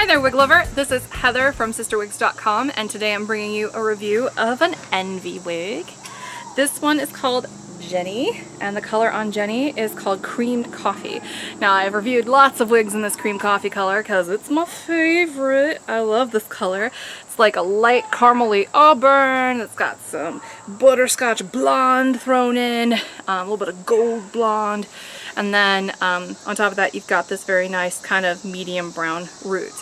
Hi there, wig lover. This is Heather from CysterWigs.com, and today I'm bringing you a review of an Envy wig. This one is called Genny, and the color on Genny is called Creamed Coffee. Now, I've reviewed lots of wigs in this cream coffee color because it's my favorite. I love this color. It's like a light caramely auburn. It's got some butterscotch blonde thrown in, a little bit of gold blonde, and then on top of that you've got this very nice kind of medium brown root.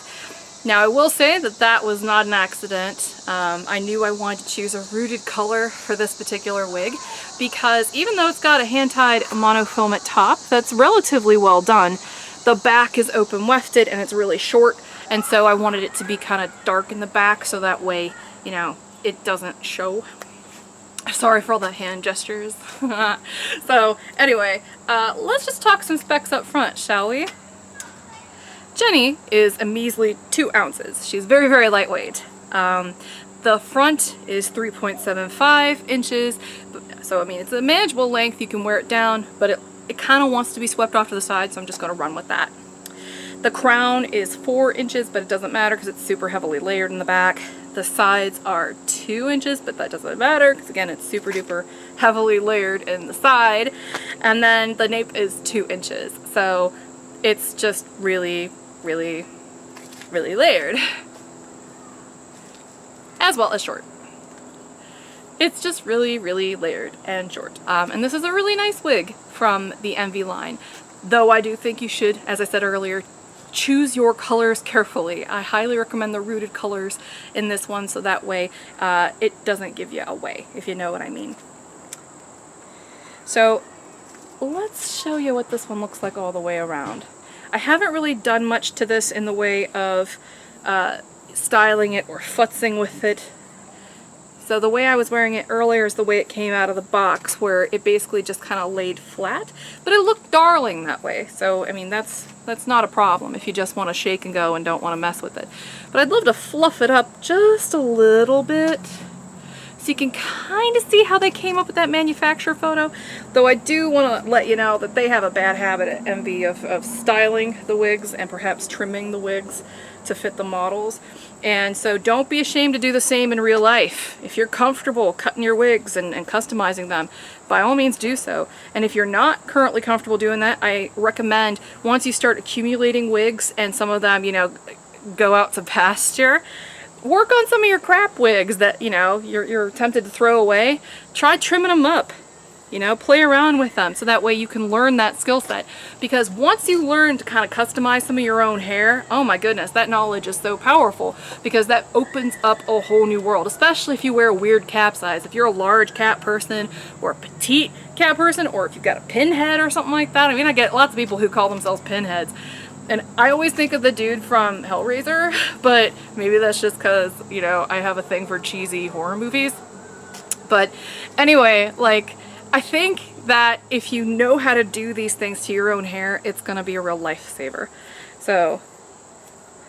Now, I will say that that was not an accident. I knew I wanted to choose a rooted color for this particular wig because even though it's got a hand-tied monofilament top that's relatively well done, the back is open wefted and it's really short, and so I wanted it to be kind of dark in the back so that way, you know, it doesn't show. Sorry for all the hand gestures. So anyway, let's just talk some specs up front, shall we? Genny is a measly 2 ounces. She's very, very lightweight. The front is 3.75 inches, so I mean it's a manageable length. You can wear it down, but it kind of wants to be swept off to the side, so I'm just going to run with that. The crown is 4 inches, but it doesn't matter because it's super heavily layered in the back. The sides are 2 inches, but that doesn't matter because again it's super duper heavily layered in the side. And then the nape is 2 inches, so it's just really layered, as well as short. It's just really layered and short. And this is a really nice wig from the Envy line, though I do think you should, as I said earlier, choose your colors carefully. I highly recommend the rooted colors in this one so that way it doesn't give you away, if you know what I mean. So let's show you what this one looks like all the way around. I haven't really done much to this in the way of styling it or futzing with it. So the way I was wearing it earlier is the way it came out of the box, where it basically just kind of laid flat, but it looked darling that way. So I mean that's not a problem if you just want to shake and go and don't want to mess with it. But I'd love to fluff it up just a little bit so you can kind of see how they came up with that manufacturer photo. Though I do want to let you know that they have a bad habit at Envy of styling the wigs and perhaps trimming the wigs to fit the models. And so don't be ashamed to do the same in real life. If you're comfortable cutting your wigs and customizing them, by all means do so. And if you're not currently comfortable doing that, I recommend once you start accumulating wigs and some of them, you know, go out to pasture, work on some of your crap wigs that, you know, you're tempted to throw away. Try trimming them up. You know, play around with them so that way you can learn that skill set. Because once you learn to kind of customize some of your own hair, oh my goodness, that knowledge is so powerful because that opens up a whole new world, especially if you wear a weird cap size. If you're a large cap person or a petite cap person, or if you've got a pinhead or something like that. I mean, I get lots of people who call themselves pinheads. And I always think of the dude from Hellraiser, but maybe that's just because, you know, I have a thing for cheesy horror movies. But anyway, like, I think that if you know how to do these things to your own hair, it's going to be a real lifesaver. So,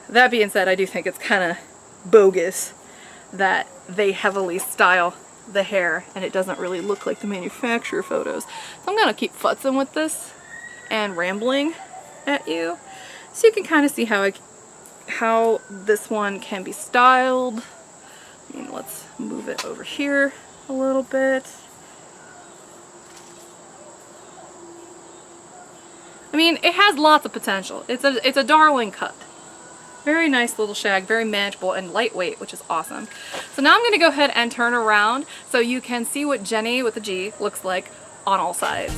that being said, I do think it's kind of bogus that they heavily style the hair and it doesn't really look like the manufacturer photos. So I'm going to keep futzing with this and rambling at you so you can kind of see how this one can be styled. I mean, let's move it over here a little bit. I mean, it has lots of potential. It's a darling cut. Very nice little shag, very manageable and lightweight, which is awesome. So now I'm going to go ahead and turn around so you can see what Genny with a G looks like on all sides.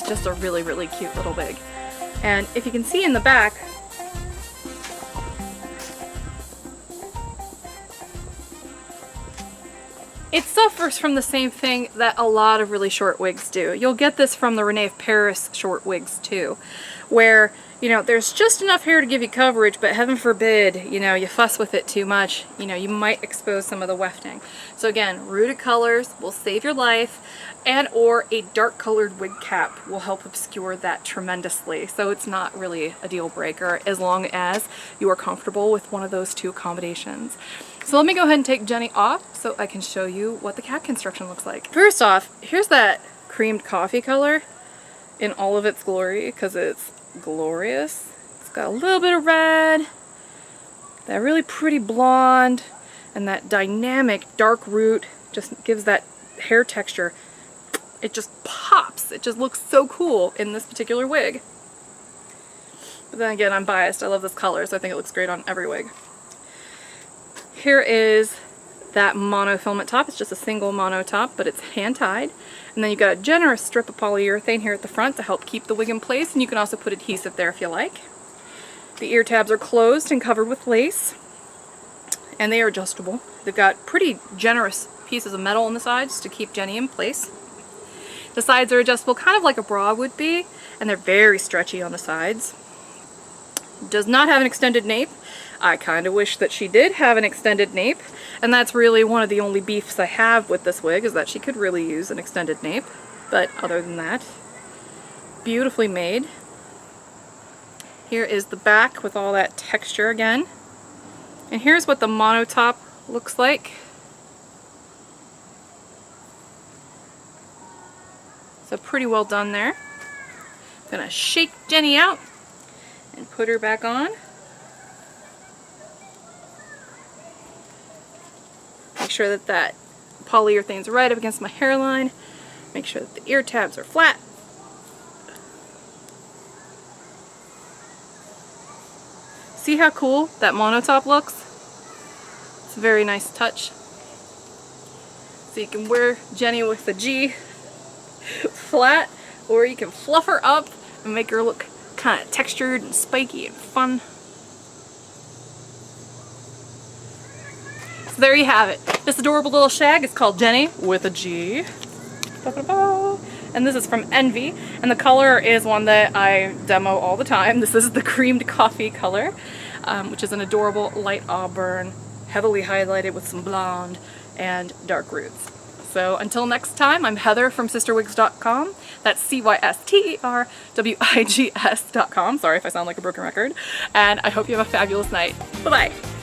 Just a really cute little wig. And if you can see in the back, it suffers from the same thing that a lot of really short wigs do. You'll get this from the Renee of Paris short wigs too, where you know, there's just enough hair to give you coverage, but heaven forbid, you know, you fuss with it too much, you know, you might expose some of the wefting. So again, rooted colors will save your life, and or a dark colored wig cap will help obscure that tremendously. So it's not really a deal breaker as long as you are comfortable with one of those two accommodations. So let me go ahead and take Genny off so I can show you what the cap construction looks like. First off, here's that creamed coffee color in all of its glory, because it's glorious. It's got a little bit of red, that really pretty blonde, and that dynamic dark root just gives that hair texture. It just pops. It just looks so cool in this particular wig. But then again, I'm biased. I love this color, so I think it looks great on every wig. Here is that monofilament top. It's just a single mono top, but it's hand tied. And then you've got a generous strip of polyurethane here at the front to help keep the wig in place, and you can also put adhesive there if you like. The ear tabs are closed and covered with lace, and they are adjustable. They've got pretty generous pieces of metal on the sides to keep Genny in place. The sides are adjustable kind of like a bra would be, and they're very stretchy on the sides. Does not have an extended nape. I kind of wish that she did have an extended nape, and that's really one of the only beefs I have with this wig, is that she could really use an extended nape. But other than that, beautifully made. Here is the back with all that texture again. And here's what the mono top looks like. So pretty well done there. I'm gonna shake Genny out and put her back on. Make sure that that polyurethane's right up against my hairline. Make sure that the ear tabs are flat. See how cool that monotop looks? It's a very nice touch. So you can wear Genny with the G flat, or you can fluff her up and make her look kind of textured and spiky and fun. So there you have it. This adorable little shag is called Genny with a G. And this is from Envy, and the color is one that I demo all the time. This is the creamed coffee color, which is an adorable light auburn, heavily highlighted with some blonde and dark roots. So until next time, I'm Heather from CysterWigs.com. That's CysterWigs.com. Sorry if I sound like a broken record. And I hope you have a fabulous night. Bye-bye.